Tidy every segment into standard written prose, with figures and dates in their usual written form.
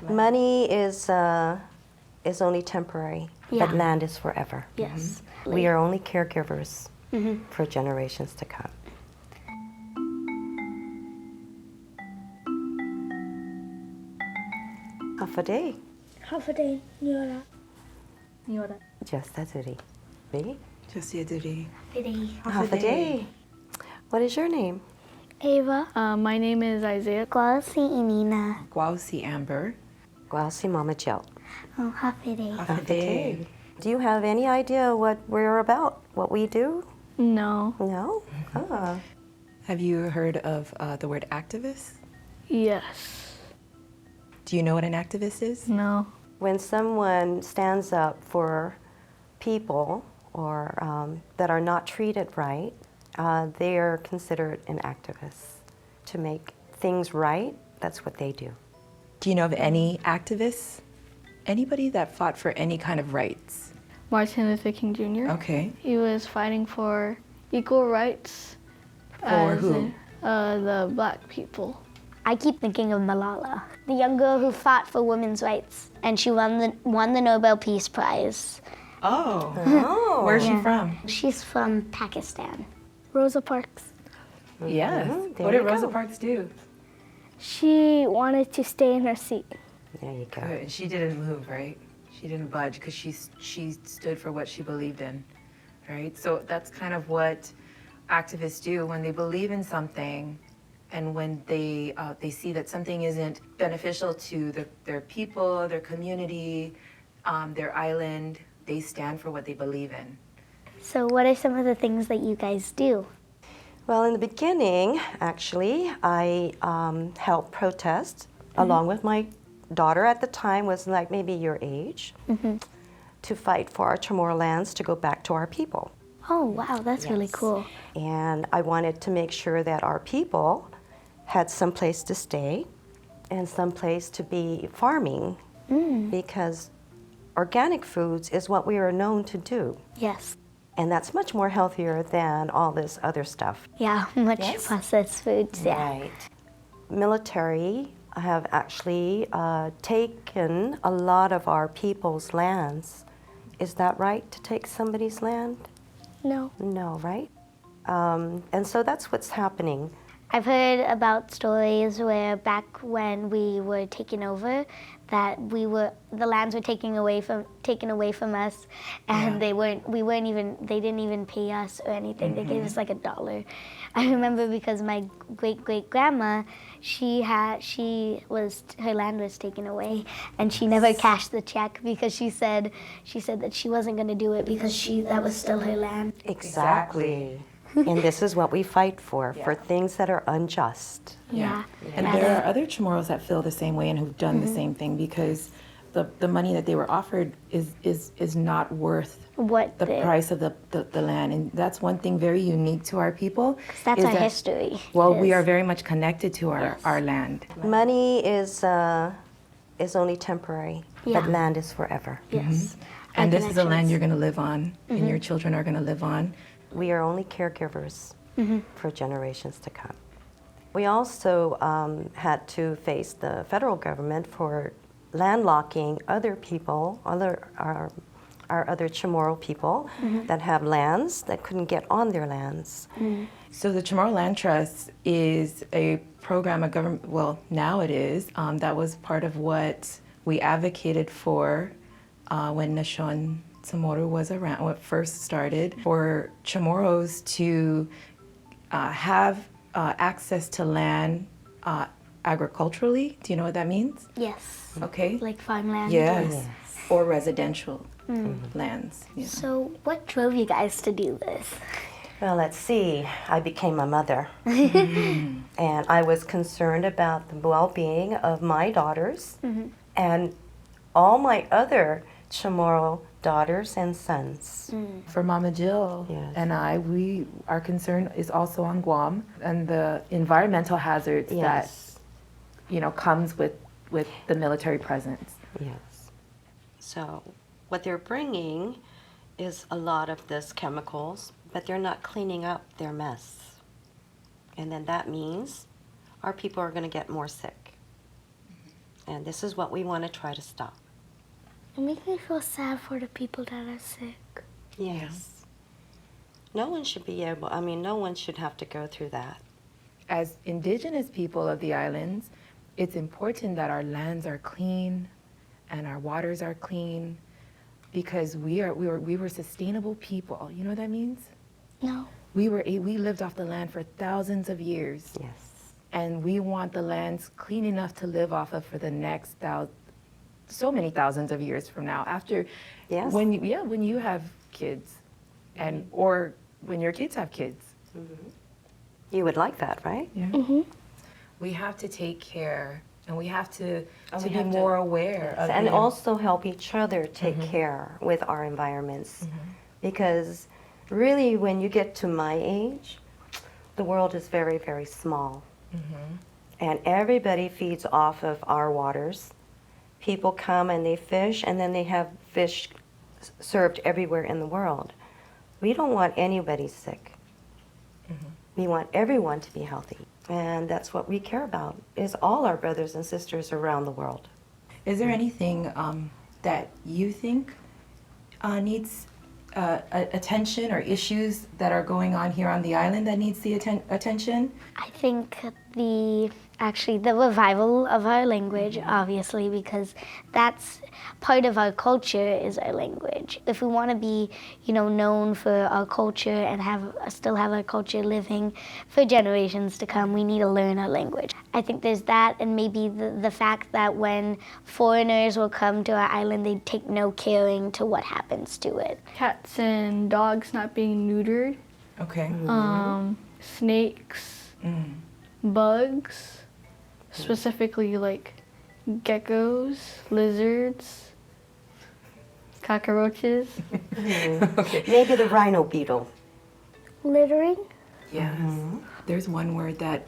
Money is only temporary, but land is forever. Yes. We are only caregivers for generations to come. Hafade, Hafade, Nyora. Nyora. Yousafzai. Just Yaduri. Hafade. What is your name? Ava. My name is Isaiah. Quasi Inina. Guausi Amber. Guasi Mama Jill. Oh, Hafade. Hafade. Do you have any idea what we're about, what we do? No. No? Ah. Have you heard of the word activist? Yes. Do you know what an activist is? No. When someone stands up for people or that are not treated right, they are considered an activist. To make things right, that's what they do. Do you know of any activists? Anybody that fought for any kind of rights? Martin Luther King Jr. Okay. He was fighting for equal rights. For who? The black people. I keep thinking of Malala, the young girl who fought for women's rights, and she won the Nobel Peace Prize. Oh. Oh. Where's she from? She's from Pakistan. Rosa Parks. Yes. there What did you Rosa go. Parks do? She wanted to stay in her seat. There you go. Good. She didn't move, right? She didn't budge because she stood for what she believed in, right? So that's kind of what activists do when they believe in something, and when they see that something isn't beneficial to their people, their community, their island. They stand for what they believe in. So what are some of the things that you guys do? Well, in the beginning, actually, I helped protest along with my daughter at the time, was like maybe your age, to fight for our Chamorro lands to go back to our people. Oh, wow, that's really Yes. cool. And I wanted to make sure that our people had some place to stay and some place to be farming, because organic foods is what we are known to do. Yes. And that's much more healthier than all this other stuff. Yeah, much Yes. processed foods, yeah. Right. Military have actually taken a lot of our people's lands. Is that right, to take somebody's land? No. No, right? And so that's what's happening. I've heard about stories where back when we were taken over, that the lands were taken away from us, and they didn't even pay us or anything. They gave us like $1. I remember because my great grandma, her land was taken away, and she never cashed the check because she said that she wasn't going to do it because that was still her land. Exactly. And this is what we fight for things that are unjust. Yeah. And there are other Chamorros that feel the same way and who've done the same thing, because the money that they were offered is not worth What the price of the land. And that's one thing very unique to our people. That's is our that- history. Well, we Yes. are very much connected to our land. Money is only temporary, Yeah. but land is forever. Yes. And Our this is the land connections. you're going to live on, and your children are going to live on. We are only caregivers for generations to come. We also had to face the federal government for landlocking other people, our other Chamorro people that have lands that couldn't get on their lands. So the Chamorro Land Trust is a program, a government, well, now it is, that was part of what we advocated for when Nashon Chamorro was around, when it first started, for Chamorros to have access to land agriculturally. Do you know what that means? Yes. Okay. Like farmland. Yes. Or residential lands. Yeah. So what drove you guys to do this? Well, let's see. I became a mother. And I was concerned about the well-being of my daughters and all my other Chamorro daughters and sons. For Mama Jill Yes. and our concern is also on Guam and the environmental hazards Yes. that comes with the military presence. Yes. So what they're bringing is a lot of this chemicals, but they're not cleaning up their mess. And then that means our people are going to get more sick. And this is what we want to try to stop. It makes me feel sad for the people that are sick. Yes. No one should be able, I mean, no one should have to go through that. As Indigenous people of the islands, it's important that our lands are clean and our waters are clean because we were sustainable people. You know what that means? No. We lived off the land for thousands of years. Yes. And we want the lands clean enough to live off of for the next so many thousands of years from now. After, Yes. when you have kids, or when your kids have kids. You would like that, right? Yeah. We have to take care, and we have to be more aware of And the- also help each other take care with our environments. Because really, when you get to my age, the world is very, very small. And everybody feeds off of our waters. People come and they fish, and then they have fish served everywhere in the world. We don't want anybody sick. We want everyone to be healthy. And that's what we care about, is all our brothers and sisters around the world. Is there anything that you think needs attention, or issues that are going on here on the island that needs the attention? I think the revival of our language, obviously, because that's part of our culture is our language. If we want to be, known for our culture and still have our culture living for generations to come, we need to learn our language. I think there's that, and maybe the fact that when foreigners will come to our island, they take no caring to what happens to it. Cats and dogs not being neutered. Okay. Snakes, bugs, specifically like geckos, lizards, cockroaches. Maybe the rhino beetle. Littering? Yes. There's one word that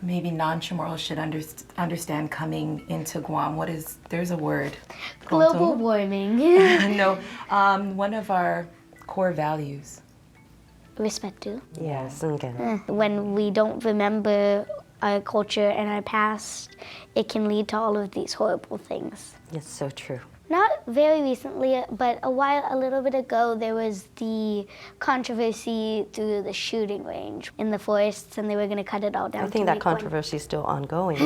maybe non-Chamorro should understand coming into Guam. There's a word. Global warming. No, one of our core values. Respect to. Yes, okay. When we don't remember our culture and our past, it can lead to all of these horrible things. It's so true. Not very recently, but a little bit ago, there was the controversy through the shooting range in the forests, and they were going to cut it all down. I think that controversy is still ongoing.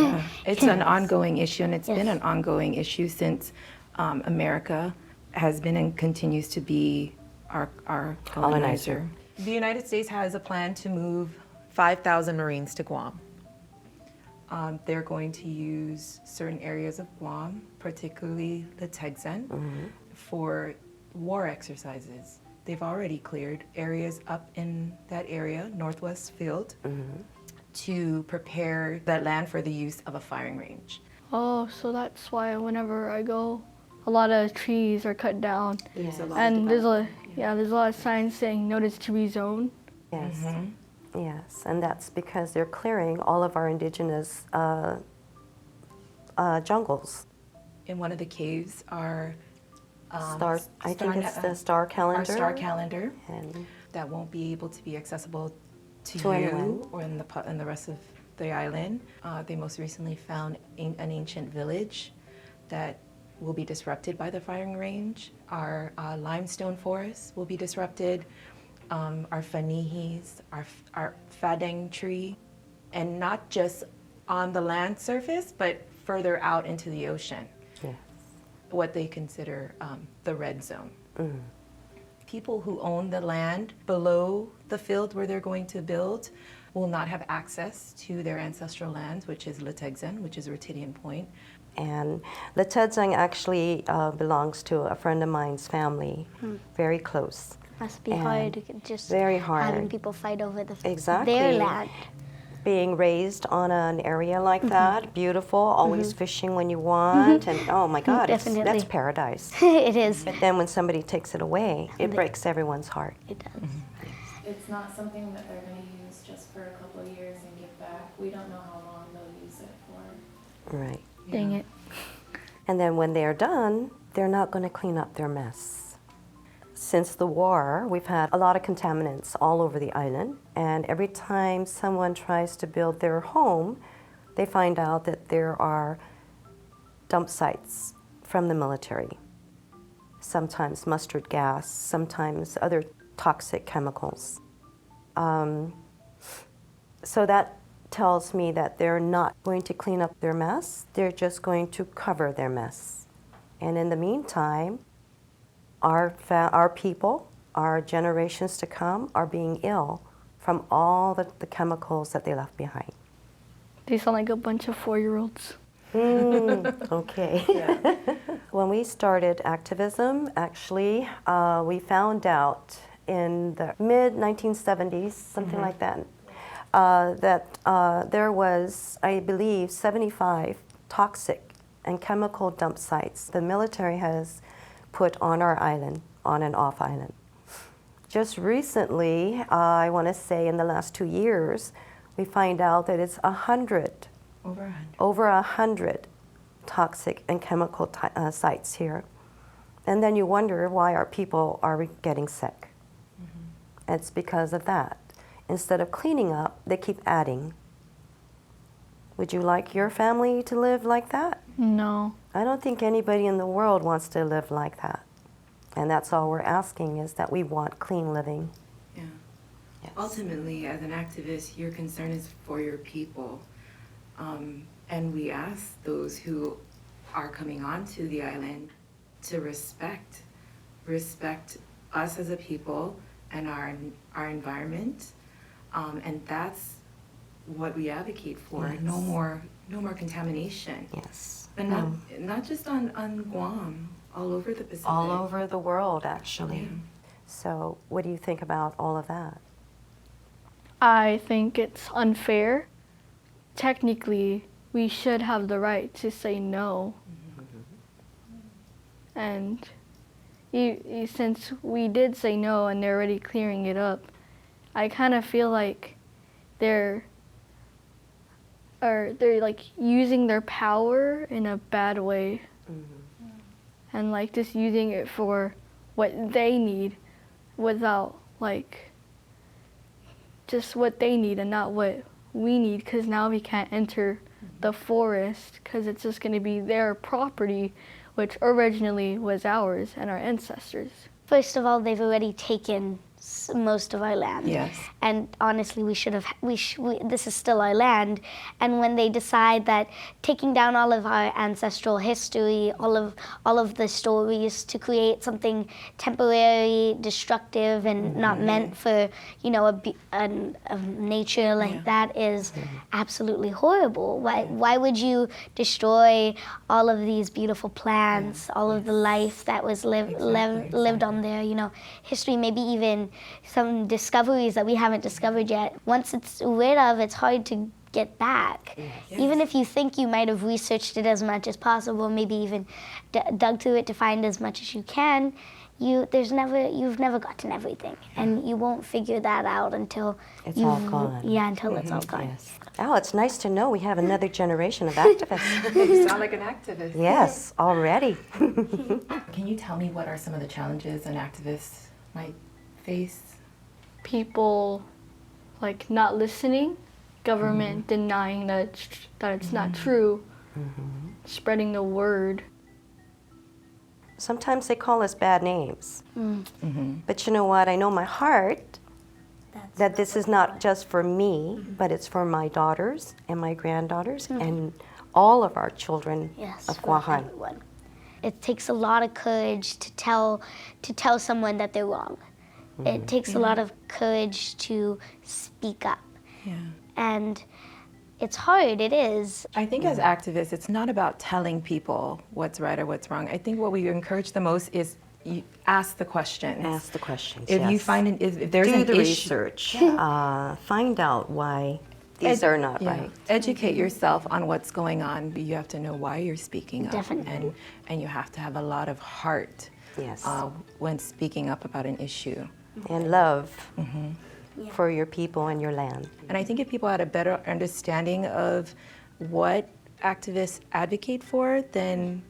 It's an ongoing issue, and it's been an ongoing issue since America has been and continues to be our colonizer. The United States has a plan to move 5,000 Marines to Guam. They're going to use certain areas of Guam, particularly Litekyan, for war exercises. They've already cleared areas up in that area, Northwest Field, to prepare that land for the use of a firing range. Oh, so that's why whenever I go, a lot of trees are cut down. Yes. And there's a lot of signs saying notice to rezone. Yes. Yes, and that's because they're clearing all of our indigenous jungles. In one of the caves are I think it's the star calendar. Our star calendar And that won't be able to be accessible to To you anyone. or in the rest of the island. They most recently found an ancient village that will be disrupted by the firing range. Our limestone forests will be disrupted. Our fanihis, our fadeng tree, and not just on the land surface, but further out into the ocean. yes. What they consider the red zone. People who own the land below the field where they're going to build will not have access to their ancestral lands, which is Litekyan, which is Ritidian Point. And Litekyan actually belongs to a friend of mine's family, very close. Must be And hard, just very hard. having people fight over Exactly. their land. Being raised on an area like that, beautiful, always fishing when you want, and oh my God, Definitely. that's paradise. It is. But then when somebody takes it away, it breaks everyone's heart. It does. It's not something that they're going to use just for a couple of years and give back. We don't know how long they'll use it for. Right. Dang it. And then when they're done, they're not going to clean up their mess. Since the war, we've had a lot of contaminants all over the island, and every time someone tries to build their home, they find out that there are dump sites from the military. Sometimes mustard gas, sometimes other toxic chemicals. So that tells me that they're not going to clean up their mess, they're just going to cover their mess. And in the meantime, our people, our generations to come, are being ill from all the chemicals that they left behind. They sound like a bunch of 4-year-olds. Okay. When we started activism, actually, we found out in the mid-1970s, something like that, that there was, I believe, 75 toxic and chemical dump sites the military has put on our island, on and off island. Just recently, I want to say in the last 2 years, we find out that it's 100, over 100 toxic and chemical sites here. And then you wonder why our people are getting sick. It's because of that. Instead of cleaning up, they keep adding. Would you like your family to live like that? No. I don't think anybody in the world wants to live like that. And that's all we're asking, is that we want clean living. Yeah. Yes. Ultimately, as an activist, your concern is for your people. And we ask those who are coming onto the island to respect us as a people and our environment. And that's what we advocate for. Yes. No more contamination. Yes. But not just on Guam, all over the Pacific. All over the world, actually. Yeah. So what do you think about all of that? I think it's unfair. Technically, we should have the right to say no. And since we did say no and they're already clearing it up, I kind of feel like they're like using their power in a bad way. And like just using it for what they need without like just what they need and not what we need, because now we can't enter the forest because it's just going to be their property, which originally was ours and our ancestors. First of all, they've already taken most of our land. Yes. And honestly, this is still our land. And when they decide that taking down all of our ancestral history, all of the stories to create something temporary, destructive, and not meant for, a nature like that is absolutely horrible. Why would you destroy all of these beautiful plants, all of the life that was lived on there, history, maybe even some discoveries that we haven't discovered yet. Once it's rid of, it's hard to get back. Yes. Even if you think you might have researched it as much as possible, maybe even dug through it to find as much as you can, you've never gotten everything, and you won't figure that out until it's all gone. Yeah, until it's all gone. Yes. Oh, it's nice to know we have another generation of activists. You sound like an activist. Yes, already. Can you tell me what are some of the challenges an activist might face? People like not listening, government denying that it's not true, spreading the word. Sometimes they call us bad names. But you know what? I know in my heart that this is not just for me, but it's for my daughters and my granddaughters and all of our children of Guam. Everyone. It takes a lot of courage to tell someone that they're wrong. It takes a lot of courage to speak up. Yeah. And it's hard, it is. I think as activists, it's not about telling people what's right or what's wrong. I think what we encourage the most is you ask the questions. Ask the questions, If you find if there's an do the issue, research. Find out why these are not right. Educate yourself on what's going on. You have to know why you're speaking up. Definitely. And you have to have a lot of heart when speaking up about an issue. And love for your people and your land. And I think if people had a better understanding of what activists advocate for, then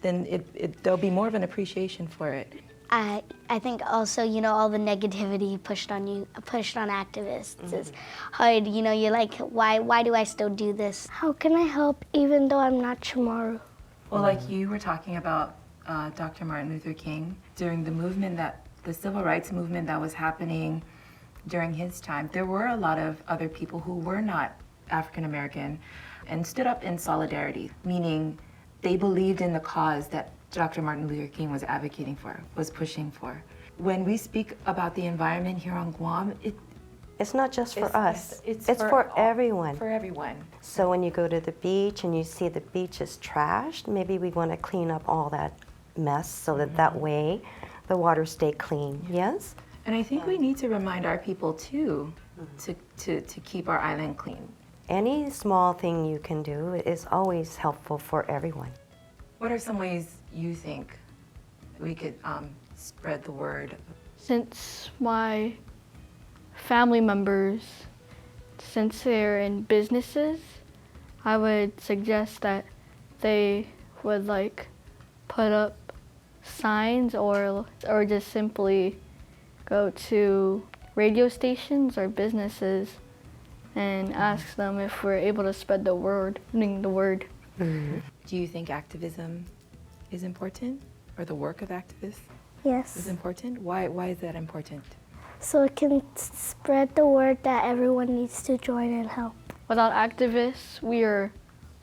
there'll be more of an appreciation for it. I think also, all the negativity pushed on activists is hard. You're like, why do I still do this? How can I help even though I'm not Chamoru? Well, like you were talking about Dr. Martin Luther King, during the civil rights movement that was happening during his time, there were a lot of other people who were not African American and stood up in solidarity, meaning they believed in the cause that Dr. Martin Luther King was advocating for, was pushing for. When we speak about the environment here on Guam, It's not just for us. It's It's for everyone. For everyone. So when you go to the beach and you see the beach is trashed, maybe we want to clean up all that mess so that way the water stay clean. Yes? And I think we need to remind our people too to keep our island clean. Any small thing you can do is always helpful for everyone. What are some ways you think we could spread the word? Since my family members, since they're in businesses, I would suggest that they would like put up signs or just simply go to radio stations or businesses and ask them if we're able to spread the word. Do you think activism is important, or the work of activists is Yes. important? Why is that important? So it can spread the word that everyone needs to join and help. Without activists, we are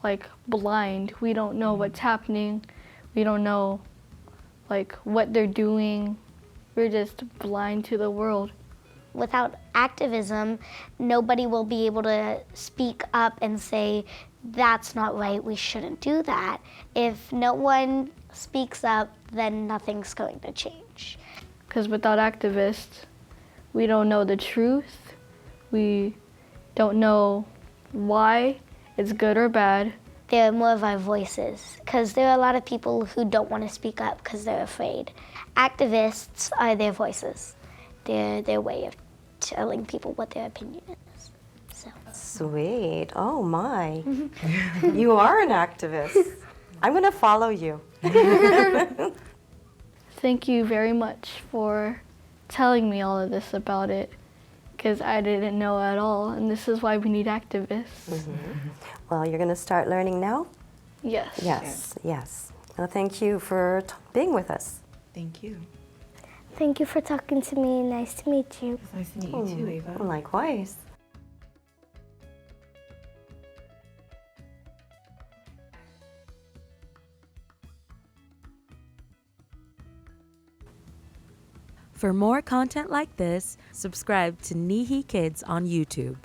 like blind. We don't know what's happening. We don't know like what they're doing. We're just blind to the world. Without activism, nobody will be able to speak up and say, that's not right, we shouldn't do that. If no one speaks up, then nothing's going to change. Because without activists, we don't know the truth. We don't know why it's good or bad. They're more of our voices, because there are a lot of people who don't want to speak up because they're afraid. Activists are their voices. They're their way of telling people what their opinion is. So. Sweet. Oh my. You are an activist. I'm going to follow you. Thank you very much for telling me all of this about it, because I didn't know at all, and this is why we need activists. Well, you're going to start learning now? Yes. Yes. Well, thank you for being with us. Thank you. Thank you for talking to me. Nice to meet you. It's nice to meet you too, Ava. Likewise. For more content like this, subscribe to Nihi Kids on YouTube.